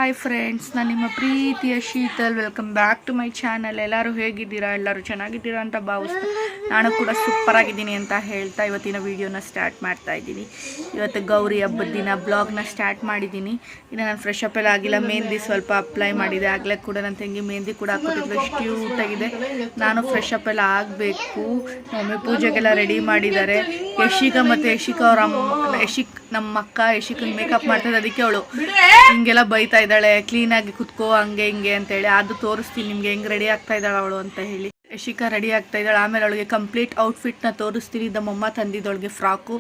Hi friends, ನಾನು ನಿಮ್ಮ ಪ್ರೀತಿಯ Sheetal. Welcome back to my channel. ಎಲ್ಲರೂ ಹೇಗಿದ್ದೀರಾ? ಎಲ್ಲರೂ ಚೆನ್ನಾಗಿದ್ದೀರಾ ಅಂತ ಭಾವಿಸ್ತಾ ನಾನು ಕೂಡ ಸೂಪರ್ ಆಗಿದ್ದೀನಿ ಅಂತ ಹೇಳ್ತಾ ಇವತ್ತಿನ ವೀಡಿಯೋನ ಸ್ಟಾರ್ಟ್ ಮಾಡ್ತಾ ಇದ್ದೀನಿ. ಇವತ್ತು ಗೌರಿ ಹಬ್ಬದ ದಿನ ಬ್ಲಾಗ್ನ ಸ್ಟಾರ್ಟ್ ಮಾಡಿದ್ದೀನಿ. ಇನ್ನು ನಾನು ಫ್ರೆಶ್ ಅಪ್ ಎಲ್ಲ ಆಗಿಲ್ಲ, ಮೆಹಂದಿ ಸ್ವಲ್ಪ ಅಪ್ಲೈ ಮಾಡಿದೆ. ಆಗಲೇ ಕೂಡ ನನ್ನ ತಂಗಿ ಮೆಹಂದಿ ಕೂಡ ಹಾಕ್ಕೊಟ್ಟಿದ್ರು, ಎಷ್ಟು ಕ್ಯೂಟಾಗಿದೆ. ನಾನು ಫ್ರೆಶ್ ಅಪ್ ಎಲ್ಲ ಆಗಬೇಕು. ಮಮ್ಮಿ ಪೂಜೆಗೆಲ್ಲ ರೆಡಿ ಮಾಡಿದ್ದಾರೆ. ಯಶಿಕಾ ಮತ್ತು ಯಶಿಕಾ ಅವ್ರ ನಮ್ಮ ಅಕ್ಕ ಯಶಿಕಂಗೆ ಮೇಕಪ್ ಮಾಡ್ತದೆ, ಅದಕ್ಕೆ ಅವಳು ಹಿಂಗೆಲ್ಲ ಬೈತಾ ಇದ್ದಾಳೆ, ಕ್ಲೀನಾಗಿ ಕುತ್ಕೋ ಹಂಗೆ ಹಿಂಗೆ ಅಂತೇಳಿ. ಅದು ತೋರಿಸ್ತೀನಿ ನಿಮ್ಗೆ ಹೆಂಗೆ ರೆಡಿ ಆಗ್ತಾ ಇದ್ದಾಳೆ ಅವಳು ಅಂತ ಹೇಳಿ. ಯಶಿಕಾ ರೆಡಿ ಆಗ್ತಾ ಇದ್ದಾಳೆ. ಆಮೇಲೆ ಅವಳಿಗೆ ಕಂಪ್ಲೀಟ್ ಔಟ್ಫಿಟ್ನ ತೋರಿಸ್ತೀನಿ. ನಮ್ಮಮ್ಮ ತಂದಿದ್ದೊಳಗೆ ಫ್ರಾಕು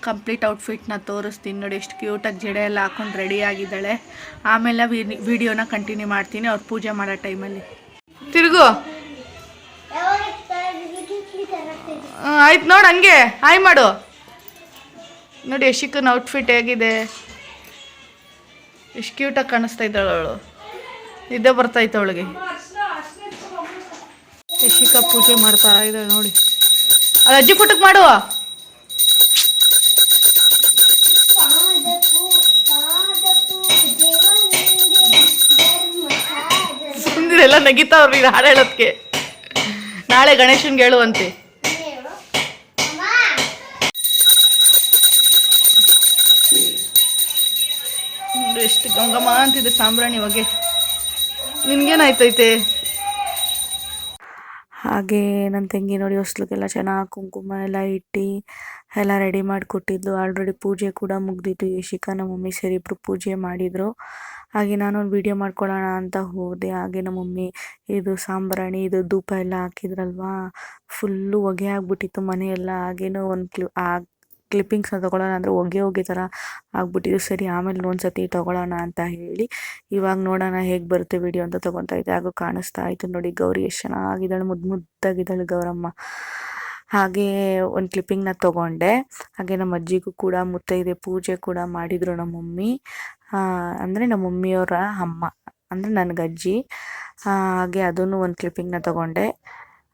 ಕಂಪ್ಲೀಟ್ ಔಟ್ಫಿಟ್ನ ತೋರಿಸ್ತೀನಿ. ನೋಡಿ ಎಷ್ಟು ಕ್ಯೂಟಾಗಿ ಜಡೆ ಎಲ್ಲ ಹಾಕೊಂಡು ರೆಡಿ ಆಗಿದ್ದಾಳೆ. ಆಮೇಲೆ ವಿಡಿಯೋನ ಕಂಟಿನ್ಯೂ ಮಾಡ್ತೀನಿ ಅವ್ರು ಪೂಜೆ ಮಾಡೋ ಟೈಮಲ್ಲಿ. ತಿರುಗು ಆಯ್ತು ನೋಡಿ, ಹಂಗೆ ಹಾಯ್ ಮಾಡು. ನೋಡಿ ಯಶಿಕನ ಔಟ್ಫಿಟ್ ಹೇಗಿದೆ, ಎಷ್ಟು ಕ್ಯೂಟಾಗಿ ಕಾಣಿಸ್ತಾ ಇದ್ದಾಳೆ ಅವಳು. ನಿದ್ದೆ ಬರ್ತೈತೆ ಅವಳಿಗೆ. ಯಶಿಕಾ ಪೂಜೆ ಮಾಡ್ತಾ ಇದ್ದಾಳೆ ನೋಡಿ. ಅದು ಅಜ್ಜಿ ಪುಟ್ಟಕ್ಕೆ ಮಾಡುವ. ಸುಂದಿರೆಲ್ಲ ನಗಿತಾವ್ರಿ ಹಾಡು ಹೇಳೋದಕ್ಕೆ. ನಾಳೆ ಗಣೇಶನ್ಗೆ ಹೇಳುವಂತೆ. ಎಷ್ಟು ಗಂಗಮ್ಮ ಅಂತಿದೆ ಸಾಂಬ್ರಾಣಿ ಹೊಗೆ. ನಿನ್ಗೇನಾಯ್ತೈತೆ? ಹಾಗೆ ನನ್ನ ತಂಗಿ ನೋಡಿ ಹೊಸ್ಲಿಗೆಲ್ಲ ಚೆನ್ನಾಗಿ ಕುಂಕುಮ ಎಲ್ಲ ಇಟ್ಟು ಎಲ್ಲ ರೆಡಿ ಮಾಡಿಕೊಟ್ಟಿದ್ದು. ಆಲ್ರೆಡಿ ಪೂಜೆ ಕೂಡ ಮುಗ್ದಿತ್ತು. ಯಶಿಕಾ ನಮ್ಮ ಮಮ್ಮಿ ಸೇರಿ ಇಬ್ಬರು ಪೂಜೆ ಮಾಡಿದರು. ಹಾಗೆ ನಾನೊಂದು ವಿಡಿಯೋ ಮಾಡ್ಕೊಳ್ಳೋಣ ಅಂತ ಹೋದೆ. ಹಾಗೆ ನಮ್ಮ ಮಮ್ಮಿ ಇದು ಸಾಂಬ್ರಾಣಿ ಇದು ಧೂಪ ಎಲ್ಲ ಹಾಕಿದ್ರಲ್ವಾ, ಫುಲ್ಲು ಹೊಗೆ ಆಗ್ಬಿಟ್ಟಿತ್ತು ಮನೆಯೆಲ್ಲ. ಹಾಗೇನೋ ಒಂದು ಕ್ಲಿಪ್ಪಿಂಗ್ಸ್ನ ತೊಗೊಳ್ಳೋಣ ಅಂದರೆ ಹೊಗೆ ಥರ ಆಗ್ಬಿಟ್ಟಿದ್ದು. ಸರಿ ಆಮೇಲೆ ಒಂದ್ಸತಿ ತೊಗೊಳ್ಳೋಣ ಅಂತ ಹೇಳಿ ಇವಾಗ ನೋಡೋಣ ಹೇಗೆ ಬರುತ್ತೆ ವಿಡಿಯೋ ಅಂತ ತೊಗೊತಾ ಇದ್ದೆ. ಹಾಗೂ ಕಾಣಿಸ್ತಾ ಆಯಿತು ನೋಡಿ ಗೌರಿ ಎಷ್ಟು ಚೆನ್ನಾಗಿದ್ದಾಳೆ, ಮುದ್ದಾಗಿದ್ದಾಳೆ ಗೌರಮ್ಮ. ಹಾಗೆ ಒಂದು ಕ್ಲಿಪ್ಪಿಂಗ್ನ ತೊಗೊಂಡೆ. ಹಾಗೆ ನಮ್ಮ ಅಜ್ಜಿಗೂ ಕೂಡ ಮುತ್ತೈದೆ ಪೂಜೆ ಕೂಡ ಮಾಡಿದರು ನಮ್ಮ ಮಮ್ಮಿ. ಅಂದರೆ ನಮ್ಮ ಮಮ್ಮಿಯವರ ಅಮ್ಮ ಅಂದರೆ ನನಗಜ್ಜಿ. ಹಾಗೆ ಅದನ್ನು ಒಂದು ಕ್ಲಿಪ್ಪಿಂಗ್ನ ತೊಗೊಂಡೆ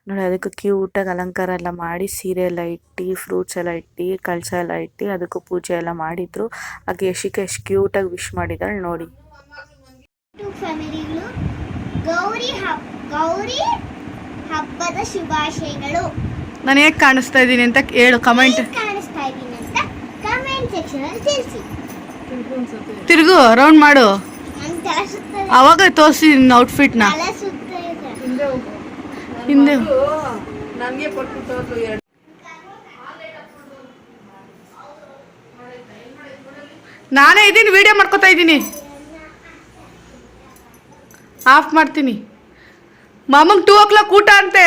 ನೋಡಿ. ಅದಕ್ಕೆ ಕ್ಯೂಟಾಗಿ ಅಲಂಕಾರ ಎಲ್ಲ ಮಾಡಿ ಸೀರೆ ಎಲ್ಲ ಇಟ್ಟು ಫ್ರೂಟ್ಸ್ ಎಲ್ಲ ಇಟ್ಟು ಕಳಸ ಎಲ್ಲ ಇಟ್ಟು ಅದಕ್ಕೂ ಪೂಜೆ ಎಲ್ಲ ಮಾಡಿದರು. ಹಾಗೆ ಯಶಿಕಾ ಎಷ್ಟು ಕ್ಯೂಟಾಗಿ ವಿಶ್ ಮಾಡಿದ್ದಾಳೆ ನೋಡಿ. ಗೌರಿ ಹಬ್ಬದ ಶುಭಾಶಯಗಳು. ನಾನು ಹೇಗೆ ಕಾಣಿಸ್ತಾ ಇದ್ದೀನಿ ಅಂತ ಹೇಳು, ಕಮೆಂಟ್ ಸೆಕ್ಷನ್ ಅಲ್ಲಿ ತಿಳಿಸಿ. ತಿರುಗು ರೌಂಡ್ ಮಾಡು, ಅವಾಗ ತೋರಿಸಿ ನಿನ್ನ ಔಟ್ಫಿಟ್ನ. ಹಿಂದೆ ನಾನೇ ಇದ್ದೀನಿ, ವಿಡಿಯೋ ಮಾಡ್ಕೊತಾ ಇದ್ದೀನಿ. ಆಫ್ ಮಾಡ್ತೀನಿ. ಮಾಮಂಗ್ 2 o'clock ಊಟ ಅಂತೆ.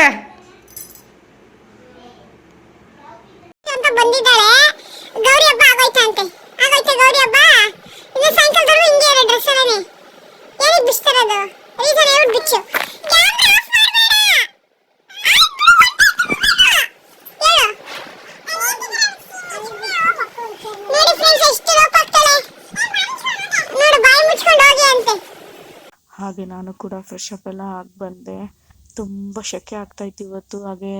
ಬಂದಿದ್ದಾಳೆ ಗೌರಿ ಹಬ್ಬ ಆಗೋಯ್ತಂತೆ. ಆಗೋಯ್ತಾ ಗೌರಿ ಹಬ್ಬ? ಇನ್ನು ಸಾಯಂಕಾಲದವರೆಗೂ ಹಿಂಗೆ ಇರೋ ಡ್ರೆಸ್ ಅಲ್ಲೇ. ಏನಿಗೆ ಬಿಚ್ತಾರದು? ರೀಸನ್ ಹೇಳ್ಬಿಟ್ಟು ಬಿಚ್ಚು. ಹಾಗೆ ನಾನು ಕೂಡ ಫ್ರೆಶ್ ಅಪ್ ಎಲ್ಲ ಆಗಿ ಬಂದೆ. ತುಂಬ ಶೆಕೆ ಆಗ್ತಾಯಿತ್ತು ಇವತ್ತು. ಹಾಗೆ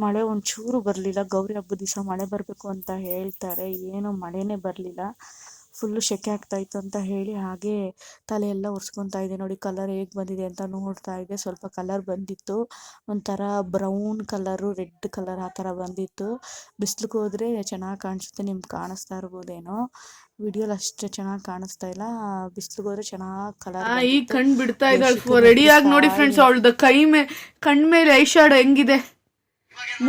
ಮಳೆ ಒಂಚೂರು ಬರಲಿಲ್ಲ. ಗೌರಿ ಹಬ್ಬದ ದಿವಸ ಮಳೆ ಬರಬೇಕು ಅಂತ ಹೇಳ್ತಾರೆ, ಏನೋ ಮಳೆನೇ ಬರಲಿಲ್ಲ. ಫುಲ್ಲು ಶೆಕೆ ಆಗ್ತಾಯಿತ್ತು ಅಂತ ಹೇಳಿ ಹಾಗೆ ತಲೆ ಎಲ್ಲ ಒರೆಸ್ಕೊತಾ ಇದ್ದೆ. ನೋಡಿ ಕಲರ್ ಹೇಗೆ ಬಂದಿದೆ ಅಂತ ನೋಡ್ತಾ ಇದ್ದೆ. ಸ್ವಲ್ಪ ಕಲರ್ ಬಂದಿತ್ತು, ಒಂಥರ ಬ್ರೌನ್ ಕಲರು ರೆಡ್ ಕಲರ್ ಆ ಥರ ಬಂದಿತ್ತು. ಬಿಸಿಲಿಗೆ ಹೋದರೆ ಚೆನ್ನಾಗಿ ಕಾಣಿಸುತ್ತೆ, ನಿಮ್ಗೆ ಕಾಣಿಸ್ತಾ ಇರ್ಬೋದೇನೋ. ವಿಡಿಯೋಲಿ ಅಷ್ಟು ಚೆನ್ನಾಗಿ ಕಾಣಿಸ್ತಾ ಇಲ್ಲ, ಬಿಸಿಲಿಗೆ ಹೋದ್ರೆ ಚೆನ್ನಾಗಿ ಕಲರ್. ಈಗ ಕಣ್ಣು ಬಿಡ್ತಾ ಇದ್ದಾಳೆ ರೆಡಿಯಾಗಿ ನೋಡಿ ಫ್ರೆಂಡ್ಸ್. ಅವಳದ ಕಣ್ಣು ಮೇಲೆ ಐ ಶಾಡೋ ಹೆಂಗಿದೆ,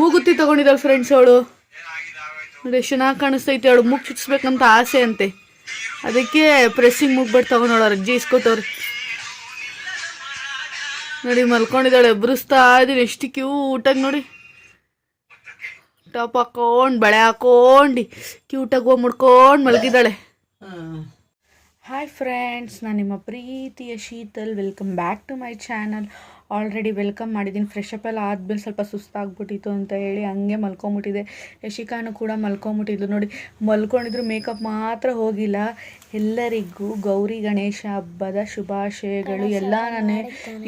ಮೂಗುತ್ತಿ ತಗೊಂಡಿದ್ದಾಳೆ ಫ್ರೆಂಡ್ಸ್ ಅವಳು. ನೋಡಿ ಎಷ್ಟು ಚೆನ್ನಾಗಿ ಕಾಣಿಸ್ತೈತೆ. ಅವಳು ಮೂಗು ಚುಚ್ಚಿಸ್ಬೇಕಂತ ಆಸೆ ಅಂತೆ, ಅದಕ್ಕೆ ಪ್ರೆಸ್ಸಿಂಗ್ ಮೂಗ್ಬಿಟ್ಟು ತಗೊಂಡೋಳು ಅಜ್ಜಿ ಇಸ್ಕೊಟ್ಟವ್ರು. ನೋಡಿ ಮಲ್ಕೊಂಡಿದ್ದಾಳೆ, ಎಬ್ಬಿಸ್ತಾ ಇದ್ದೀನಿ. ಎಷ್ಟು ಕ್ಯೂಟಾಗಿ ನೋಡಿ, ಟಾಪ್ ಹಾಕೊಂಡು ಬಳೆ ಹಾಕೊಂಡು ಕ್ಯೂಟಾಗಿ ಹೋಗಿ ಮುಡ್ಕೊಂಡು ಮಲಗಿದ್ದಾಳೆ. ಹಾಯ್ ಫ್ರೆಂಡ್ಸ್, ನಾನು ನಿಮ್ಮ ಪ್ರೀತಿಯ Sheetal. Welcome back to my channel. Already welcome ಮಾಡಿದ್ದೀನಿ. ಫ್ರೆಶ್ ಅಪ್ ಎಲ್ಲ ಆದಮೇಲೆ ಸ್ವಲ್ಪ ಸುಸ್ತಾಗ್ಬಿಟ್ಟಿತ್ತು ಅಂತ ಹೇಳಿ ಹಂಗೆ ಮಲ್ಕೊಂಬಿಟ್ಟಿದೆ. ಯಶಿಕಾನು ಕೂಡ ಮಲ್ಕೊಂಬಿಟ್ಟಿದ್ಲು ನೋಡಿ. ಮಲ್ಕೊಂಡಿದ್ರು, ಮೇಕಪ್ ಮಾತ್ರ ಹೋಗಿಲ್ಲ. ಎಲ್ಲರಿಗೂ ಗೌರಿ ಗಣೇಶ ಹಬ್ಬದ ಶುಭಾಶಯಗಳು ಎಲ್ಲ ನನ್ನ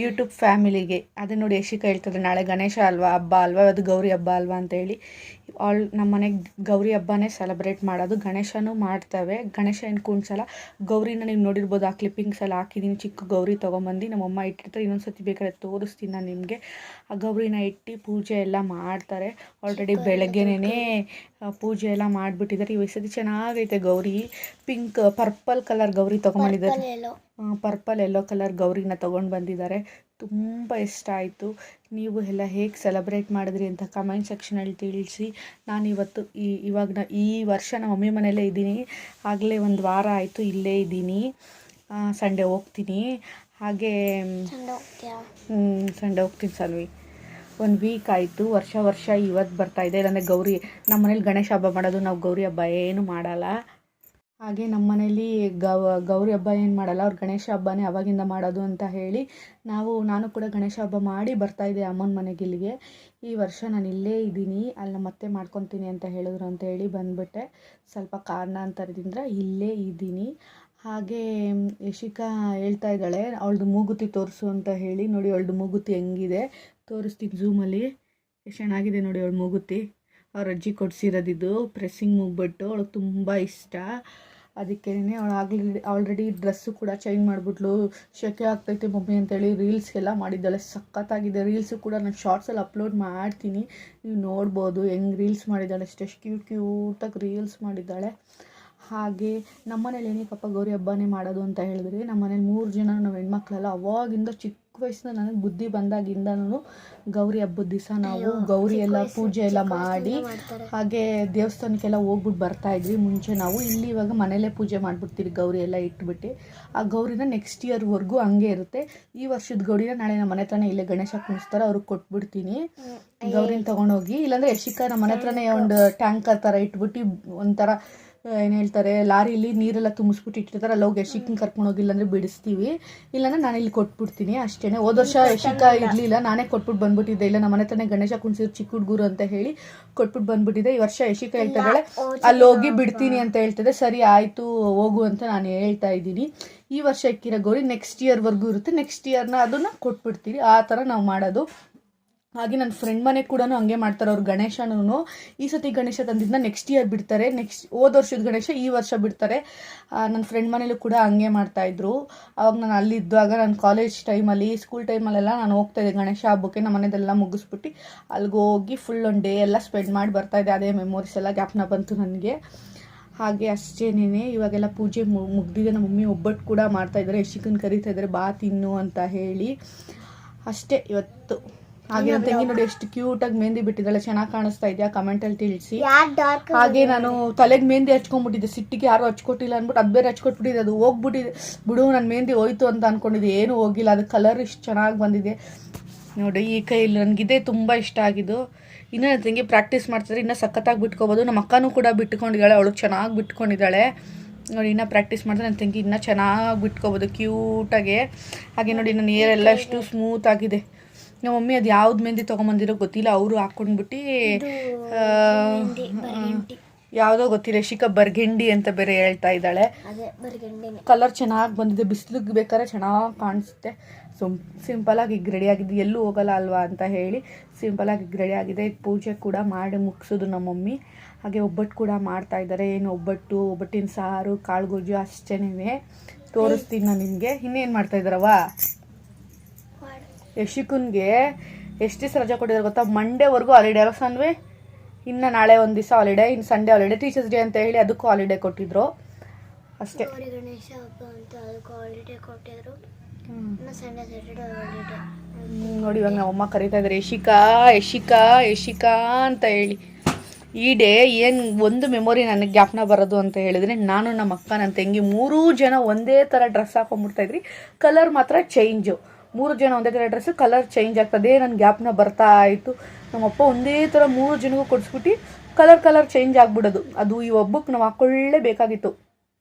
ಯೂಟ್ಯೂಬ್ ಫ್ಯಾಮಿಲಿಗೆ. ಅದೇ ನೋಡಿ ಯಶಿಕಾ ಹೇಳ್ತಾರೆ ನಾಳೆ ಗಣೇಶ ಹಬ್ಬ ಅಲ್ವಾ, ಅದು ಗೌರಿ ಹಬ್ಬ ಅಲ್ವಾ ಅಂತ ಹೇಳಿ. ನಮ್ಮ ಮನೆಗೆ ಗೌರಿ ಹಬ್ಬನೇ ಸೆಲೆಬ್ರೇಟ್ ಮಾಡೋದು. ಗಣೇಶನೂ ಮಾಡ್ತೇವೆ. ಗಣೇಶ ಏನು ಕುಣ್ಸಲ್ಲ. ಗೌರಿನ ನೀವು ನೋಡಿರ್ಬೋದು, ಆ ಕ್ಲಿಪ್ಪಿಂಗ್ಸ್ ಎಲ್ಲ ಹಾಕಿದ್ದೀನಿ. ಚಿಕ್ಕ ಗೌರಿ ತೊಗೊಂಬಂದು ನಮ್ಮಮ್ಮ ಇಟ್ಟಿರ್ತಾರೆ. ಇನ್ನೊಂದ್ಸತಿ ಬೇಕಾದ್ರೆ ತೋರಿಸ್ತೀನಿ ನಾನು ನಿಮಗೆ. ಆ ಗೌರಿನ ಇಟ್ಟು ಪೂಜೆ ಎಲ್ಲ ಮಾಡ್ತಾರೆ. ಆಲ್ರೆಡಿ ಬೆಳಗ್ಗೆನೇ ಪೂಜೆ ಎಲ್ಲ ಮಾಡಿಬಿಟ್ಟಿದ್ದಾರೆ. ಈ ಸತಿ ಚೆನ್ನಾಗೈತೆ Gauri. Pink purple colour Gauri ತೊಗೊಂಬಂದಿದ್ದಾರೆ. ಪರ್ಪಲ್ ಯೆಲ್ಲೋ ಕಲರ್ ಗೌರಿನ ತೊಗೊಂಡು ಬಂದಿದ್ದಾರೆ. ತುಂಬ ಇಷ್ಟ ಆಯಿತು. ನೀವು ಎಲ್ಲ ಹೇಗೆ ಸೆಲೆಬ್ರೇಟ್ ಮಾಡಿದ್ರಿ ಅಂತ ಕಮೆಂಟ್ ಸೆಕ್ಷನಲ್ಲಿ ತಿಳಿಸಿ. ನಾನಿವತ್ತು ಈ ವರ್ಷ ನಮ್ಮ ಮಮ್ಮಿ ಮನೆಯಲ್ಲೇ ಇದ್ದೀನಿ. ಆಗಲೇ ಒಂದು ವಾರ ಆಯಿತು ಇಲ್ಲೇ ಇದ್ದೀನಿ. ಸಂಡೇ ಹೋಗ್ತೀನಿ. ಹಾಗೆ ಸಂಡೇ ಹೋಗ್ತೀನಿ ಸಲ್ವಿ. 1 ವೀಕ್ ಆಯಿತು. ವರ್ಷ ಇವತ್ತು ಬರ್ತಾಯಿದೆ. ಇಲ್ಲಾಂದರೆ ಗೌರಿ ನಮ್ಮ ಮನೇಲಿ ಗಣೇಶ ಹಬ್ಬ ಮಾಡೋದು, ನಾವು ಗೌರಿ ಹಬ್ಬ ಏನು ಮಾಡಲ್ಲ. ಹಾಗೆ ನಮ್ಮ ಮನೇಲಿ ಗೌರಿ ಹಬ್ಬ ಏನು ಮಾಡಲ್ಲ, ಅವ್ರು ಗಣೇಶ ಹಬ್ಬನೇ ಅವಾಗಿಂದ ಮಾಡೋದು ಅಂತ ಹೇಳಿ ನಾನು ಕೂಡ ಗಣೇಶ ಹಬ್ಬ ಮಾಡಿ ಬರ್ತಾಯಿದ್ದೆ ಅಮ್ಮನ ಮನೆಗೆ ಇಲ್ಲಿಗೆ. ಈ ವರ್ಷ ನಾನು ಇಲ್ಲೇ ಇದ್ದೀನಿ, ಅಲ್ಲಿ ಮತ್ತೆ ಮಾಡ್ಕೊತೀನಿ ಅಂತ ಹೇಳಿದ್ರು ಅಂತ ಹೇಳಿ ಬಂದುಬಿಟ್ಟೆ. ಸ್ವಲ್ಪ ಕಾರಣಾಂತರದಿಂದ ಇಲ್ಲೇ ಇದ್ದೀನಿ. ಹಾಗೆ ಯಶಿಕಾ ಹೇಳ್ತಾ ಇದ್ದಾಳೆ ಅವಳದು ಮೂಗುತಿ ತೋರಿಸು ಅಂತ ಹೇಳಿ. ನೋಡಿ ಅವಳದು ಮೂಗುತಿ ಹೆಂಗಿದೆ ತೋರಿಸ್ತೀನಿ ಝೂಮಲ್ಲಿ. ಎಷ್ಟು ಚೆನ್ನಾಗಿದೆ ನೋಡಿ ಅವಳ ಮೂಗುತಿ. ಅವ್ರ ಅಜ್ಜಿ ಕೊಡಿಸಿರೋದಿದ್ದು ಪ್ರೆಸ್ಸಿಂಗ್ ಮೂಗ್ಬಿಟ್ಟು ಅವಳಿಗೆ ತುಂಬ ಇಷ್ಟ. ಅದಕ್ಕೇನೆ ಅವಳು ಆಲ್ರೆಡಿ ಡ್ರೆಸ್ಸು ಕೂಡ ಚೇಂಜ್ ಮಾಡಿಬಿಟ್ಲು. ಶೆಕೆ ಆಗ್ತೈತೆ ಮಮ್ಮಿ ಅಂತೇಳಿ ರೀಲ್ಸ್ಗೆಲ್ಲ ಮಾಡಿದ್ದಾಳೆ. ಸಖತ್ತಾಗಿದೆ. ರೀಲ್ಸು ಕೂಡ ನಾನು ಶಾರ್ಟ್ಸಲ್ಲಿ ಅಪ್ಲೋಡ್ ಮಾಡ್ತೀನಿ, ನೀವು ನೋಡ್ಬೋದು ಹೆಂಗೆ ರೀಲ್ಸ್ ಮಾಡಿದ್ದಾಳೆ. ಎಷ್ಟು ಕ್ಯೂಟಾಗಿ ರೀಲ್ಸ್ ಮಾಡಿದ್ದಾಳೆ. ಹಾಗೆ ನಮ್ಮ ಮನೇಲಿ ಏನಕ್ಕಪ್ಪ ಗೌರಿ ಹಬ್ಬನೇ ಮಾಡೋದು ಅಂತ ಹೇಳಿದ್ರೆ, ನಮ್ಮ ಮನೇಲಿ 3 ಜನ ನಾವು ಹೆಣ್ಮಕ್ಳೆಲ್ಲ ಅವಾಗಿಂದ ಚಿಕ್ಕ ವಯಸ್ಸಿನ ನನಗೆ ಬುದ್ಧಿ ಬಂದಾಗಿಂದನೂ ಗೌರಿ ಹಬ್ಬದ ದಿವಸ ನಾವು ಗೌರಿ ಎಲ್ಲ ಪೂಜೆ ಎಲ್ಲ ಮಾಡಿ ಹಾಗೆ ದೇವಸ್ಥಾನಕ್ಕೆಲ್ಲ ಹೋಗ್ಬಿಟ್ಟು ಬರ್ತಾಯಿದ್ವಿ. ಮುಂಚೆ ನಾವು ಇಲ್ಲಿ ಇವಾಗ ಮನೇಲೇ ಪೂಜೆ ಮಾಡಿಬಿಡ್ತೀವಿ. ಗೌರಿ ಎಲ್ಲ ಇಟ್ಬಿಟ್ಟು ಆ ಗೌರಿನ ನೆಕ್ಸ್ಟ್ ಇಯರ್ವರೆಗೂ ಹಂಗೆ ಇರುತ್ತೆ. ಈ ವರ್ಷದ ಗೌರಿನ ನಾಳೆ ನಮ್ಮ ಮನೆ ಹತ್ರನೇ ಇಲ್ಲೇ ಗಣೇಶ ಕುಣಿಸ್ತಾರೆ, ಅವ್ರಿಗೆ ಕೊಟ್ಬಿಡ್ತೀನಿ ಗೌರಿನ ತೊಗೊಂಡೋಗಿ. ಇಲ್ಲಾಂದರೆ ಯಶಿಕಾ ನಮ್ಮ ಮನೆ ಹತ್ರನೇ ಒಂದು ಟ್ಯಾಂಕರ್ ಥರ ಇಟ್ಬಿಟ್ಟು ಒಂಥರ ಏನು ಹೇಳ್ತಾರೆ ಲಾರಿಲಿ ನೀರೆಲ್ಲ ತುಂಬಿಸ್ಬಿಟ್ಟು ಇಟ್ಟಿರ್ತಾರೆ, ಅಲ್ಲಿ ಹೋಗಿ ಯಶಿಕನ ಕರ್ಕೊಂಡೋಗಿ ಇಲ್ಲಾಂದರೆ ಬಿಡಿಸ್ತೀವಿ. ಇಲ್ಲಾಂದರೆ ನಾನು ಇಲ್ಲಿ ಕೊಟ್ಬಿಡ್ತೀನಿ ಅಷ್ಟೇ. ಹೋದ ವರ್ಷ ಯಶಿಕಾ ಇರಲಿಲ್ಲ, ನಾನೇ ಕೊಟ್ಬಿಟ್ಟು ಬಂದ್ಬಿಟ್ಟಿದ್ದೆ. ಇಲ್ಲ ನಮ್ಮ ಮನೆ ತಾನೇ ಗಣೇಶ ಕುಣಿಸಿದ್ರು ಚಿಕ್ಕ ಹುಡುಗರು ಅಂತ ಹೇಳಿ ಕೊಟ್ಬಿಟ್ಟು ಬಂದ್ಬಿಟ್ಟಿದ್ದೆ. ಈ ವರ್ಷ ಯಶಿಕಾ ಹೇಳ್ತಾಳೆ ಅಲ್ಲಿ ಹೋಗಿ ಬಿಡ್ತೀನಿ ಅಂತ ಹೇಳ್ತಿದ್ದೆ. ಸರಿ ಆಯಿತು ಹೋಗು ಅಂತ ನಾನು ಹೇಳ್ತಾ ಇದ್ದೀನಿ. ಈ ವರ್ಷ ಇಕ್ಕಿರೋ ಗೌರಿ ನೆಕ್ಸ್ಟ್ ಇಯರ್ವರೆಗೂ ಇರುತ್ತೆ. ನೆಕ್ಸ್ಟ್ ಇಯರ್ನ ಅದನ್ನು ಕೊಟ್ಬಿಡ್ತೀವಿ. ಆ ಥರ ನಾವು ಮಾಡೋದು. ಹಾಗೆ ನನ್ನ ಫ್ರೆಂಡ್ ಮನೆಗೆ ಕೂಡ ಹಂಗೆ ಮಾಡ್ತಾರೆ. ಅವ್ರು ಗಣೇಶನೂ ಈ ಸತಿ ಗಣೇಶ ತಂದಿದ್ದನ್ನ ನೆಕ್ಸ್ಟ್ ಇಯರ್ ಬಿಡ್ತಾರೆ. ಹೋದ ವರ್ಷದ ಗಣೇಶ ಈ ವರ್ಷ ಬಿಡ್ತಾರೆ. ನನ್ನ ಫ್ರೆಂಡ್ ಮನೇಲೂ ಕೂಡ ಹಂಗೆ ಮಾಡ್ತಾಯಿದ್ರು. ಅವಾಗ ನಾನು ಅಲ್ಲಿದ್ದಾಗ ನಾನು ಕಾಲೇಜ್ ಟೈಮಲ್ಲಿ ಸ್ಕೂಲ್ ಟೈಮಲ್ಲೆಲ್ಲ ನಾನು ಹೋಗ್ತಾಯಿದ್ದೆ ಗಣೇಶ ಹಬ್ಬಕ್ಕೆ. ನಮ್ಮ ಮನೆಯದೆಲ್ಲ ಮುಗಿಸ್ಬಿಟ್ಟು ಅಲ್ಲಿಗೆ ಹೋಗಿ ಫುಲ್ ಒಂದು ಡೇ ಎಲ್ಲ ಸ್ಪೆಂಡ್ ಮಾಡಿ ಬರ್ತಾಯಿದ್ದೆ. ಅದೇ ಮೆಮೊರೀಸ್ ಎಲ್ಲ ಜ್ಞಾಪನ ಬಂತು ನನಗೆ. ಹಾಗೆ ಅಷ್ಟೇನೇ ಇವಾಗೆಲ್ಲ ಪೂಜೆ ಮುಗ್ದಿದೆ. ನಮ್ಮ ಮಮ್ಮಿ ಒಬ್ಬಟ್ಟು ಕೂಡ ಮಾಡ್ತಾಯಿದ್ದಾರೆ. ಯಶಿಕನ್ ಕರೀತಾ ಇದ್ದಾರೆ ಬಾ ತಿನ್ನು ಅಂತ ಹೇಳಿ. ಅಷ್ಟೇ ಇವತ್ತು. ಹಾಗೆ ನನ್ನ ತಂಗಿ ನೋಡಿ ಎಷ್ಟು ಕ್ಯೂಟಾಗಿ ಮೆಹಂದಿ ಬಿಟ್ಟಿದ್ದಾಳೆ. ಚೆನ್ನಾಗಿ ಕಾಣಿಸ್ತಾ ಇದೆಯಾ ಕಮೆಂಟಲ್ಲಿ ತಿಳಿಸಿ. ಹಾಗೆ ನಾನು ತಲೆಗೆ ಮೆಹಂದಿ ಹಚ್ಕೊಂಡ್ಬಿಟ್ಟಿದ್ದೆ. ಸಿಟ್ಟಿಗೆ ಯಾರು ಹಚ್ಕೊಟ್ಟಿಲ್ಲ ಅಂದ್ಬಿಟ್ಟು ಅದು ಬೇರೆ ಹಚ್ಕೊಟ್ಬಿಟ್ಟಿದೆ. ಅದು ಹೋಗ್ಬಿಟ್ಟಿದೆ ಬಿಡು, ನನ್ನ ಮೆಹಂದಿ ಹೋಯ್ತು ಅಂತ ಅಂದ್ಕೊಂಡಿದ್ದೆ. ಏನೂ ಹೋಗಿಲ್ಲ. ಅದು ಕಲರ್ ಇಷ್ಟು ಚೆನ್ನಾಗಿ ಬಂದಿದೆ ನೋಡಿ ಈ ಕೈಯಲ್ಲಿ. ನನಗಿದೆ ತುಂಬ ಇಷ್ಟ ಆಗಿದ್ದು. ಇನ್ನೂ ನನ್ನ ತಂಗಿ ಪ್ರಾಕ್ಟೀಸ್ ಮಾಡ್ತಿದ್ರೆ ಇನ್ನೂ ಸಖತ್ತಾಗಿ ಬಿಟ್ಕೋಬೋದು. ನಮ್ಮ ಅಕ್ಕನೂ ಕೂಡ ಬಿಟ್ಕೊಂಡಿದ್ದಾಳೆ, ಅವಳು ಚೆನ್ನಾಗಿ ಬಿಟ್ಕೊಂಡಿದ್ದಾಳೆ ನೋಡಿ. ಇನ್ನೂ ಪ್ರಾಕ್ಟೀಸ್ ಮಾಡಿದ್ರೆ ನನ್ನ ತಂಗಿ ಇನ್ನೂ ಚೆನ್ನಾಗಿ ಬಿಟ್ಕೋಬೋದು ಕ್ಯೂಟಾಗೆ. ಹಾಗೆ ನೋಡಿ ನನ್ನ ಏರೆಲ್ಲ ಎಷ್ಟು ಸ್ಮೂತ್ ಆಗಿದೆ. ನಮ್ಮ ಮಮ್ಮಿ ಅದು ಯಾವ್ದು ಮೆಹಂದಿ ತೊಗೊಂಬಂದಿರೋ ಗೊತ್ತಿಲ್ಲ, ಅವರು ಹಾಕ್ಕೊಂಡ್ಬಿಟ್ಟು ಯಾವುದೋ ಗೊತ್ತಿಲ್ಲ. ಯಶಿಕಾ ಬರ್ಗೆಂಡಿ ಅಂತ ಬೇರೆ ಹೇಳ್ತಾ ಇದ್ದಾಳೆ. ಕಲರ್ ಚೆನ್ನಾಗಿ ಬಂದಿದೆ. ಬಿಸಿಲಿಗೆ ಬೇಕಾದ್ರೆ ಚೆನ್ನಾಗಿ ಕಾಣಿಸುತ್ತೆ. ಸಿಂಪಲಾಗಿ ಈಗ ರೆಡಿ ಆಗಿದೆ, ಎಲ್ಲೂ ಹೋಗಲ್ಲ ಅಲ್ವಾ ಅಂತ ಹೇಳಿ ಸಿಂಪಲಾಗಿ ಈಗ ರೆಡಿ ಆಗಿದೆ. ಪೂಜೆ ಕೂಡ ಮಾಡಿ ಮುಗಿಸೋದು ನಮ್ಮ ಮಮ್ಮಿ. ಹಾಗೆ ಒಬ್ಬಟ್ಟು ಕೂಡ ಮಾಡ್ತಾ ಇದ್ದಾರೆ. ಏನು ಒಬ್ಬಟ್ಟಿನ ಸಾರು, ಕಾಳು ಗೊಜ್ಜು ಅಷ್ಟೇನೇ. ತೋರಿಸ್ತೀನಿ ನಾನು ನಿಮಗೆ. ಇನ್ನೇನು ಮಾಡ್ತಾ ಇದ್ದಾರವ ಯಶಿಕನ್ಗೆ ಎಷ್ಟು ದಿವಸ ರಜೆ ಕೊಟ್ಟಿದ್ದಾರೆ ಗೊತ್ತಾ? ಮಂಡೇವರೆಗೂ ಹಾಲಿಡೇ ಅನ್ವಿ. ಇನ್ನು ನಾಳೆ ಒಂದು ದಿವಸ ಹಾಲಿಡೇ, ಇನ್ನು ಸಂಡೇ ಹಾಲಿಡೇ, ಟೀಚರ್ಸ್ ಡೇ ಅಂತ ಹೇಳಿ ಅದಕ್ಕೂ ಹಾಲಿಡೇ ಕೊಟ್ಟಿದ್ರು ಅಷ್ಟೇ. ಗಣೇಶ ಹಬ್ಬ ಅಂತ ಅದಕ್ಕೂ ಹಾಲಿಡೇ ಕೊಟ್ಟಿದ್ರು. ನೋಡಿ ಇವಾಗ ನಮ್ಮಮ್ಮ ಕರೀತಾ ಇದ್ದಾರೆ ಯಶಿಕಾ ಯಶಿಕಾ ಯಶಿಕಾ ಅಂತ ಹೇಳಿ. ಈ ಡೇ ಏನು ಒಂದು ಮೆಮೊರಿ ನನಗೆ ಜ್ಞಾಪನ ಬರೋದು ಅಂತ ಹೇಳಿದ್ರೆ, ನಾನು ನಮ್ಮ ಅಕ್ಕ ನನ್ನ ತಂಗಿ 3 ಜನ ಒಂದೇ ಥರ ಡ್ರೆಸ್ ಹಾಕೊಂಡ್ಬಿಡ್ತಾಯಿದ್ರಿ. ಕಲರ್ ಮಾತ್ರ ಚೇಂಜು. 3 ಜನ ಒಂದೇ ಥರ ಡ್ರೆಸ್ಸು, ಕಲರ್ ಚೇಂಜ್ ಆಗ್ತದೆ. ನನ್ನ ಜ್ಞಾಪನ ಬರ್ತಾ ಇತ್ತು. ನಮ್ಮಪ್ಪ ಒಂದೇ ಥರ 3 ಜನಗೂ ಕೊಡಿಸ್ಬಿಟ್ಟು ಕಲರ್ ಚೇಂಜ್ ಆಗಿಬಿಡೋದು. ಅದು ಈ ಒಬ್ಬಕ್ಕೆ ನಾವು ಹಾಕೊಳ್ಳೇಬೇಕಾಗಿತ್ತು.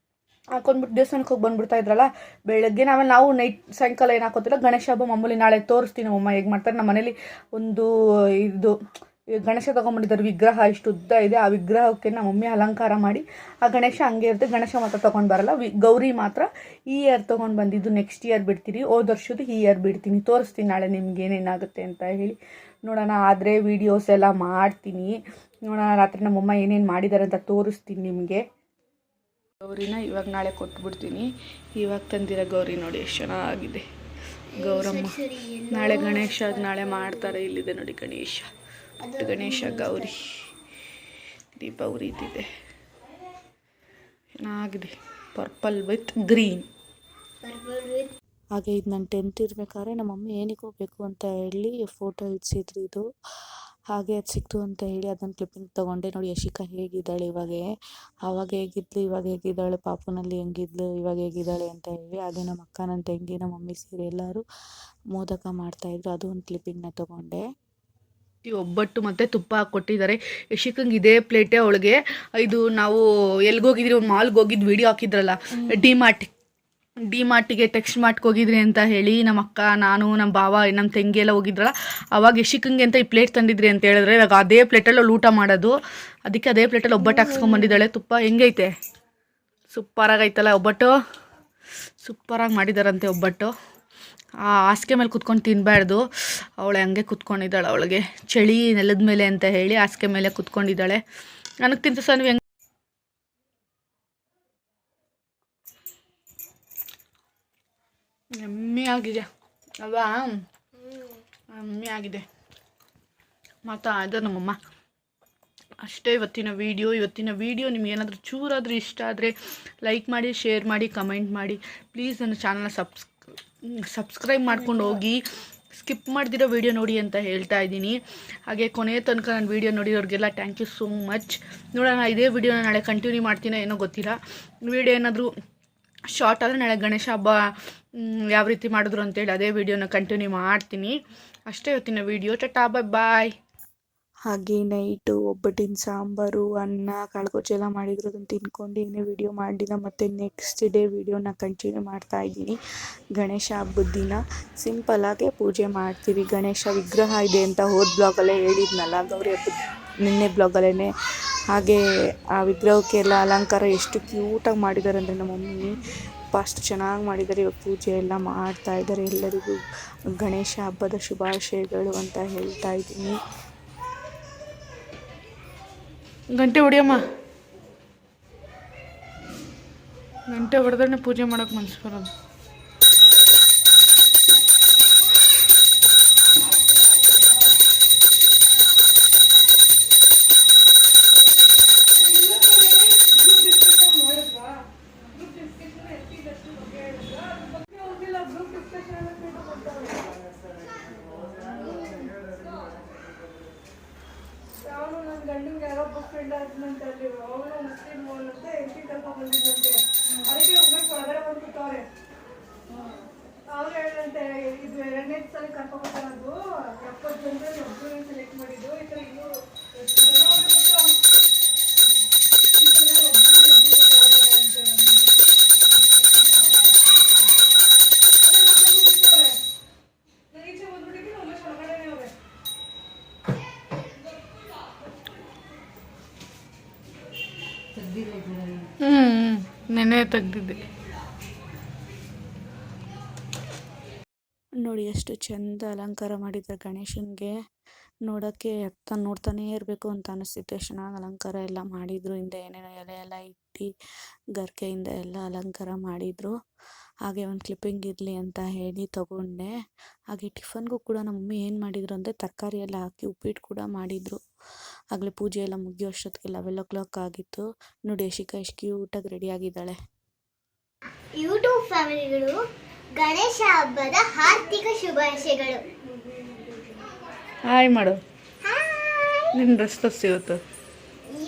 ಹಾಕೊಂಡ್ಬಿಟ್ಟು ದೇವಸ್ಥಾನಕ್ಕೆ ಹೋಗಿ ಬಂದುಬಿಡ್ತಾ ಇದ್ರಲ್ಲ ಬೆಳಗ್ಗೆ. ಆಮೇಲೆ ನಾವು ಸಾಯಂಕಾಲ ಏನು ಹಾಕೋತಿಲ್ಲ. ಗಣೇಶ ಹಬ್ಬ ಮಾಮೂಲಿ ನಾಳೆ ತೋರಿಸ್ತೀನಿ ನಮ್ಮಮ್ಮ ಹೇಗೆ ಮಾಡ್ತಾರೆ. ನಮ್ಮ ಮನೇಲಿ ಒಂದು ಇದು ಗಣೇಶ ತೊಗೊಂಡ್ಬಂದಿದ್ದಾರೆ ವಿಗ್ರಹ, ಇಷ್ಟು ಉದ್ದ ಇದೆ. ಆ ವಿಗ್ರಹಕ್ಕೆ ನಮ್ಮ ಮಮ್ಮಿ ಅಲಂಕಾರ ಮಾಡಿ ಆ ಗಣೇಶ ಹಂಗೆ ಇರುತ್ತೆ. ಗಣೇಶ ಮಾತ್ರ ತೊಗೊಂಡು ಬರಲ್ಲ. ಗೌರಿ ಮಾತ್ರ ಈ ಇಯರ್ ತೊಗೊಂಡು ಬಂದಿದ್ದು ನೆಕ್ಸ್ಟ್ ಇಯರ್ ಬಿಡ್ತೀರಿ. ಹೋದ ವರ್ಷದ್ದು ಈ ಇಯರ್ ಬಿಡ್ತೀನಿ. ತೋರಿಸ್ತೀನಿ ನಾಳೆ ನಿಮ್ಗೆ ಏನೇನಾಗುತ್ತೆ ಅಂತ ಹೇಳಿ ನೋಡೋಣ. ಆದರೆ ವೀಡಿಯೋಸ್ ಎಲ್ಲ ಮಾಡ್ತೀನಿ. ನೋಡೋಣ ರಾತ್ರಿ ನಮ್ಮಮ್ಮ ಏನೇನು ಮಾಡಿದ್ದಾರೆ ಅಂತ ತೋರಿಸ್ತೀನಿ ನಿಮಗೆ. ಗೌರಿನ ಇವಾಗ ನಾಳೆ ಕೊಟ್ಬಿಡ್ತೀನಿ. ಇವಾಗ ತಂದಿರೋ ಗೌರಿ ನೋಡಿ ಎಷ್ಟು ಚೆನ್ನಾಗಿದೆ ಗೌರಮ್ಮ. ನಾಳೆ ಗಣೇಶ ನಾಳೆ ಮಾಡ್ತಾರೆ. ಇಲ್ಲಿದೆ ನೋಡಿ ಗಣೇಶ, ಗಣೇಶ ಗೌರಿ ದೀಪ ಉರಿತಿದೆ, ಚೆನ್ನಾಗಿದೆ. Purple with green. ಹಾಗೆ ಇದು ನಾನು 10th ಇರಬೇಕಾದ್ರೆ ನಮ್ಮ ಮಮ್ಮಿ ಏನಕ್ಕೆ ಹೋಗ್ಬೇಕು ಅಂತ ಹೇಳಿ ಫೋಟೋ ಇಡ್ಸಿದ್ರು ಇದು. ಹಾಗೆ ಅದು ಸಿಕ್ತು ಅಂತ ಹೇಳಿ ಅದನ್ನು ಕ್ಲಿಪ್ಪಿಂಗ್ ತೊಗೊಂಡೆ. ನೋಡಿ ಯಶಿಕಾ ಹೇಗಿದ್ದಾಳೆ ಆವಾಗ ಹೇಗಿದ್ಲು, ಇವಾಗ ಹೇಗಿದ್ದಾಳೆ, ಪಾಪುನಲ್ಲಿ ಹೆಂಗಿದ್ಲು, ಇವಾಗ ಹೇಗಿದ್ದಾಳೆ ಅಂತ ಹೇಳಿ. ಹಾಗೆ ನಮ್ಮ ಅಕ್ಕ, ನನ್ನ ತಂಗಿ, ನಮ್ಮ ಮಮ್ಮಿ ಸೇರಿ ಎಲ್ಲರೂ ಮೋದಕ ಮಾಡ್ತಾಯಿದ್ರು. ಅದು ಒಂದು ಕ್ಲಿಪ್ಪಿಂಗ್ನ ತೊಗೊಂಡೆ. ಒಬ್ಬಟ್ಟು ಮತ್ತು ತುಪ್ಪ ಕೊಟ್ಟಿದ್ದಾರೆ. ಯಶಿಕಂಗೆ ಇದೇ ಪ್ಲೇಟೇ ಅವಳಿಗೆ. ಇದು ನಾವು ಎಲ್ಲಿಗೋಗಿದ್ರಿ, ಒಂದು ಮಾಲ್ಗೆ ಹೋಗಿದ್ದು ವಿಡಿಯೋ ಹಾಕಿದ್ರಲ್ಲ, ಡಿ ಮಾರ್ಟಿಗೆ ಟೆಕ್ಸ್ಟ್ ಹೋಗಿದ್ರಿ ಅಂತ ಹೇಳಿ ನಮ್ಮ ಅಕ್ಕ, ನಾನು, ನಮ್ಮ ಬಾವ, ನಮ್ಮ ತಂಗಿ ಎಲ್ಲ ಹೋಗಿದ್ರಲ್ಲ. ಅವಾಗ ಯಶಿಕಂಗೆ ಅಂತ ಈ ಪ್ಲೇಟ್ ತಂದಿದ್ರಿ ಅಂತ ಹೇಳಿದ್ರೆ, ಇವಾಗ ಅದೇ ಪ್ಲೇಟಲ್ಲಿ ಅವ್ಳು ಊಟ ಮಾಡೋದು. ಅದಕ್ಕೆ ಅದೇ ಪ್ಲೇಟಲ್ಲಿ ಒಬ್ಬಟ್ಟು ಹಾಕ್ಸ್ಕೊಂಬಂದಿದ್ದಾಳೆ. ತುಪ್ಪ ಹೆಂಗೈತೆ, ಸೂಪರಾಗೈತಲ್ಲ ಒಬ್ಬಟ್ಟು, ಸೂಪರಾಗಿ ಮಾಡಿದಾರಂತೆ ಒಬ್ಬಟ್ಟು. ಆ ಹಾಸಿಗೆ ಮೇಲೆ ಕುತ್ಕೊಂಡು ತಿನ್ನಬಾರ್ದು, ಅವಳು ಹಂಗೆ ಕುತ್ಕೊಂಡಿದ್ದಾಳೆ. ಅವಳಿಗೆ ಚಳಿ ನೆಲದ ಮೇಲೆ ಅಂತ ಹೇಳಿ ಹಾಸಿಗೆ ಮೇಲೆ ಕುತ್ಕೊಂಡಿದ್ದಾಳೆ. ನನಗೆ ತಿಂತ ಸಹ ನೀವು ಹೆಂಗೆ ಎಮ್ಮೆ ಆಗಿದೆ ಅಲ್ವಾ, ಎಮ್ಮೆ ಆಗಿದೆ ಮಾತಾಡಿದ್ರು ನಮ್ಮಮ್ಮ. ಅಷ್ಟೇ ಇವತ್ತಿನ ವಿಡಿಯೋ ನಿಮಗೇನಾದರೂ ಚೂರಾದರೂ ಇಷ್ಟ ಆದರೆ ಲೈಕ್ ಮಾಡಿ, ಶೇರ್ ಮಾಡಿ, ಕಮೆಂಟ್ ಮಾಡಿ. ಪ್ಲೀಸ್ ನನ್ನ ಚಾನಲ್ನ ಸಬ್ಸ್ಕ್ರೈಬ್ ಮಾಡ್ಕೊಂಡು ಹೋಗಿ. ಸ್ಕಿಪ್ ಮಾಡ್ದಿರೋ ವೀಡಿಯೋ ನೋಡಿ ಅಂತ ಹೇಳ್ತಾ ಇದ್ದೀನಿ. ಹಾಗೆ ಕೊನೆಯ ತನಕ ನಾನು ವೀಡಿಯೋ ನೋಡಿರೋರಿಗೆಲ್ಲ ಥ್ಯಾಂಕ್ ಯು ಸೋ ಮಚ್. ನೋಡೋಣ ಇದೇ ವಿಡಿಯೋನ ನಾಳೆ ಕಂಟಿನ್ಯೂ ಮಾಡ್ತೀನೋ ಏನೋ ಗೊತ್ತಿಲ್ಲ. ವಿಡಿಯೋ ಏನಾದರೂ ಶಾರ್ಟ್ ಆದರೆ ನಾಳೆ ಗಣೇಶ ಹಬ್ಬ ಯಾವ ರೀತಿ ಮಾಡಿದ್ರು ಅಂತೇಳಿ ಅದೇ ವಿಡಿಯೋನ ಕಂಟಿನ್ಯೂ ಮಾಡ್ತೀನಿ. ಅಷ್ಟೇ ಇವತ್ತಿನ ವಿಡಿಯೋ. ಟಾಟಾ, ಬಾಯ್. ಹಾಗೆ ನೈಟು ಒಬ್ಬಟ್ಟಿನ ಸಾಂಬಾರು, ಅನ್ನ, ಕಾಳುಗೊಜ್ಜು ಎಲ್ಲ ಮಾಡಿದ್ರು. ಅದನ್ನು ತಿನ್ಕೊಂಡು ಏನೇ ವಿಡಿಯೋ ಮಾಡಲಿಲ್ಲ. ಮತ್ತು ನೆಕ್ಸ್ಟ್ ಡೇ ವಿಡಿಯೋನ ಕಂಟಿನ್ಯೂ ಮಾಡ್ತಾ ಇದ್ದೀನಿ. ಗಣೇಶ ಹಬ್ಬದ ದಿನ ಸಿಂಪಲ್ಲಾಗೆ ಪೂಜೆ ಮಾಡ್ತೀವಿ. ಗಣೇಶ ವಿಗ್ರಹ ಇದೆ ಅಂತ ಹೋದ ಬ್ಲಾಗಲ್ಲೇ ಹೇಳಿದ್ನಲ್ಲ, ಗೌರಿ ಹಬ್ಬದ ನಿನ್ನೆ ಬ್ಲಾಗಲ್ಲೇ. ಹಾಗೆ ಆ ವಿಗ್ರಹಕ್ಕೆಲ್ಲ ಅಲಂಕಾರ ಎಷ್ಟು ಕ್ಯೂಟಾಗಿ ಮಾಡಿದ್ದಾರೆ ಅಂದರೆ ನಮ್ಮ ಮಮ್ಮಿ ಅಷ್ಟು ಚೆನ್ನಾಗಿ ಮಾಡಿದ್ದಾರೆ. ಇವಾಗ ಪೂಜೆ ಎಲ್ಲ ಮಾಡ್ತಾ ಇದ್ದಾರೆ. ಎಲ್ಲರಿಗೂ ಗಣೇಶ ಹಬ್ಬದ ಶುಭಾಶಯಗಳು ಅಂತ ಹೇಳ್ತಾ ಇದ್ದೀನಿ. ಗಂಟೆ ಹೊಡಿಯಮ್ಮ, ಗಂಟೆ ಹೊಡೆದ್ರೆ ಪೂಜೆ ಮಾಡೋಕೆ ಮನಸ್ಸು ಬರೋದು. ಅವನು ನನ್ನ ಗಂಡಂಗೆ ಯಾರೋ ಬಸ್ ಫ್ರೆಂಡ್ ಆದ್ನಂತ ಅಲ್ಲಿ ಅವನು ಮುಸ್ಲಿಂ ಅಂತ ಎಂಟಿ ಕರ್ಕೊಂಡು ಬಂದಿದ್ದಂತೆ. ಅದಕ್ಕೆ ಹೋಗ್ಬೇಕು ಹೊರಗಡೆ ಬಂದ್ಬಿಟ್ಟವ್ರೆ. ಅವ್ರು ಹೇಳಂತೆ ಇದು 2ನೇ ಸಲ ಕರ್ಕೊಂಡು ಬರೋದು 70 ಜನರಲ್ಲಿ ಒಬ್ಬರನ್ನ ಸೆಲೆಕ್ಟ್ ಮಾಡಿದ್ದು. ಈ ಥರ ಇನ್ನೂ ಎಷ್ಟು ಜನ ಹೋಗ್ಬಿಟ್ಟು ಈ ಥರ ಈಚೆ ಬಂದ್ಬಿಟ್ಟಿದ್ದೀನಿ. ಒಳ್ಳೆ ಹೊರಗಡೆನೇ ಅವ್ರೆ. ನೆನೆ ತೆಗ್ದಿದ್ದೆ ನೋಡಿ ಎಷ್ಟು ಚೆಂದ ಅಲಂಕಾರ ಮಾಡಿದ್ದಾರೆ ಗಣೇಶನಿಗೆ. ನೋಡೋಕ್ಕೆ ನೋಡ್ತಾನೇ ಇರಬೇಕು ಅಂತ ಅನಿಸುತ್ತೆ. ಚೆನ್ನಾಗಿ ಅಲಂಕಾರ ಎಲ್ಲ ಮಾಡಿದರು. ಹಿಂದೆ ಏನೇನೋ ಎಲೆ ಎಲ್ಲ ಇಟ್ಟು ಗರಿಕೆಯಿಂದ ಎಲ್ಲ ಅಲಂಕಾರ ಮಾಡಿದರು. ಹಾಗೆ ಒಂದು ಕ್ಲಿಪ್ಪಿಂಗ್ ಇರಲಿ ಅಂತ ಹೇಳಿ ತೊಗೊಂಡೆ. ಹಾಗೆ ಟಿಫನ್ಗೂ ಕೂಡ ನಮ್ಮ ಮಮ್ಮಿ ಏನು ಮಾಡಿದರು ಅಂದರೆ ತರಕಾರಿ ಎಲ್ಲ ಹಾಕಿ ಉಪ್ಪಿಟ್ಟು ಕೂಡ ಮಾಡಿದರು. ಆಗಲೇ ಪೂಜೆ ಎಲ್ಲ ಮುಗಿಯೋ ಅಷ್ಟೊತ್ತಿಗೆ 11 o'clock ಆಗಿತ್ತು. ನೋಡಿ ಯಶಿಕಾ ಎಷ್ಟು ಕ್ಯೂಟಾಗಿ ರೆಡಿಯಾಗಿದ್ದಾಳೆ. ಯೂಟ್ಯೂಬ್ ಫ್ಯಾಮಿಲಿಗಳು ಗಣೇಶ ಹಬ್ಬದ ಹಾರ್ದಿಕ ಶುಭಾಶಯಗಳು. ಹಾಯ್ ಮಾಡು. ನಿನ್ನ ಡ್ರೆಸ್ ತೋರಿಸಿ ಇವತ್ತು.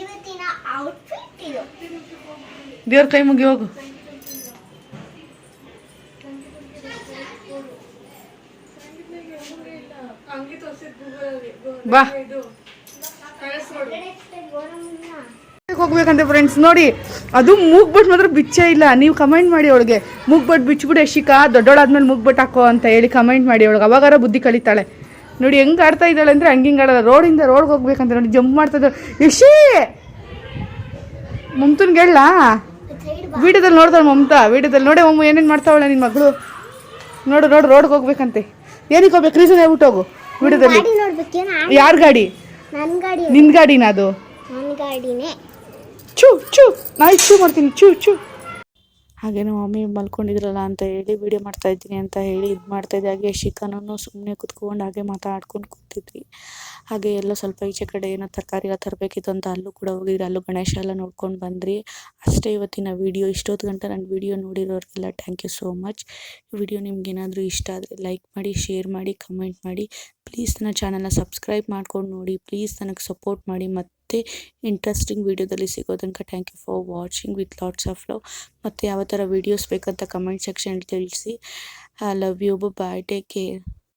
ಇವತ್ತಿನ ಔಟ್ಫಿಟ್ ಇದು. ದೇವ್ರ ಕೈ ಮುಗಿ ಹೋಗು. ಬಾ ಹೋಗ್ಬೇಕಂತೆ ಫ್ರೆಂಡ್ಸ್. ನೋಡಿ ಅದು ಮೂಗ್ಬಟ್ಟು ಮಾತ್ರ ಬಿಚ್ಚೇ ಇಲ್ಲ. ನೀವು ಕಮೆಂಟ್ ಮಾಡಿ ಅವಳಿಗೆ ಮೂಗ್ಬಟ್ಟು ಬಿಚ್ಬಿಟ್ಟು ಯಶಿಕಾ ದೊಡ್ಡೋಳಾದ್ಮೇಲೆ ಮೂಗ್ಬಟ್ಟು ಹಾಕೋ ಅಂತ ಹೇಳಿ ಕಮೆಂಟ್ ಮಾಡಿ. ಅವಳಿಗೆ ಅವಾಗಾರ ಬುದ್ಧಿ ಕಲಿತಾಳೆ. ನೋಡಿ ಹೆಂಗೆ ಆಡ್ತಾ ಇದ್ದಾಳೆ ಅಂದರೆ ಹಂಗೆ ಆಡೋಲ್ಲ. ರೋಡಿಂದ ರೋಡ್ಗೆ ಹೋಗ್ಬೇಕಂತ ನೋಡಿ ಜಂಪ್ ಮಾಡ್ತಾ ಇದ್ದಾಳೆ. ಯಶಿ ಮಮತನ್ಗೆ ಹೇಳ ವಿಡಿಯೋದಲ್ಲಿ ನೋಡ್ತಾಳೆ ಮಮತಾ. ವಿಡಿಯೋದಲ್ಲಿ ನೋಡೇ ಮಮ್ಮ ಏನೇನು ಮಾಡ್ತಾವಳೆ ನಿನ್ನ ಮಗಳು. ನೋಡು ರೋಡ್ಗೆ ಹೋಗ್ಬೇಕಂತೆ. ಏನಕ್ಕೆ ಹೋಗ್ಬೇಕು ರೀಸನ್ ಹೇಳ್ಬಿಟ್ಟು ಹೋಗು. ವಿಡಿಯೋದಲ್ಲಿ ಯಾರ ಗಾಡಿ ನನ್ನ ಗಾಡಿ ನಿನ್ನ ಗಾಡಿನ ಅದು? ನನ್ನ ಗಾಡಿನೇ. ಚೂ ಚೂ ನಾ ಚೂ ಮಾಡ್ತೀನಿ, ಚೂ ಚೂ. ಹಾಗೆ ನಮ್ಮ ಮಮ್ಮಿ ಮಲ್ಕೊಂಡಿದ್ರಲ್ಲ ಅಂತ ಹೇಳಿ ವಿಡಿಯೋ ಮಾಡ್ತಾಯಿದ್ದೀನಿ ಅಂತ ಹೇಳಿ ಇದು ಮಾಡ್ತಾಯಿದ್ದೆ. ಹಾಗೆ ಶಿಖನೂ ಸುಮ್ಮನೆ ಕುತ್ಕೊಂಡು ಹಾಗೆ ಮಾತಾಡ್ಕೊಂಡು ಕೂತಿದ್ವಿ. ಹಾಗೆ ಎಲ್ಲೋ ಸ್ವಲ್ಪ ಈಚೆ ಕಡೆ ಏನೋ ತರಕಾರಿ ಎಲ್ಲ ತರಬೇಕಿತ್ತು ಅಂತ ಅಲ್ಲೂ ಕೂಡ ಹೋಗಿದ್ರಿ. ಅಲ್ಲೂ ಗಣೇಶ ಎಲ್ಲ ನೋಡ್ಕೊಂಡು ಬಂದ್ರಿ. ಅಷ್ಟೇ ಇವತ್ತಿನ ವಿಡಿಯೋ. ಇಷ್ಟೊತ್ತು ಗಂಟೆ ನನ್ನ ವಿಡಿಯೋ ನೋಡಿರೋರಿಗೆಲ್ಲ ಥ್ಯಾಂಕ್ ಯು ಸೋ ಮಚ್. ಈ ವಿಡಿಯೋ ನಿಮ್ಗೇನಾದರೂ ಇಷ್ಟ ಆದರೆ ಲೈಕ್ ಮಾಡಿ, ಶೇರ್ ಮಾಡಿ, ಕಮೆಂಟ್ ಮಾಡಿ. ಪ್ಲೀಸ್ ನನ್ನ ಚಾನಲ್ನ ಸಬ್ಸ್ಕ್ರೈಬ್ ಮಾಡ್ಕೊಂಡು ನೋಡಿ. ಪ್ಲೀಸ್ ನನಗೆ ಸಪೋರ್ಟ್ ಮಾಡಿ. ಮತ್ತು ಇಂಟ್ರೆಸ್ಟಿಂಗ್ ವೀಡಿಯೋದಲ್ಲಿ ಸಿಗೋ ತನಕ thank you for watching with lots of love. ಮತ್ತು ಯಾವ ಥರ ವೀಡಿಯೋಸ್ ಬೇಕಂತ ಕಮೆಂಟ್ ಸೆಕ್ಷನ್ ತಿಳಿಸಿ. I love you. Bye. Take care.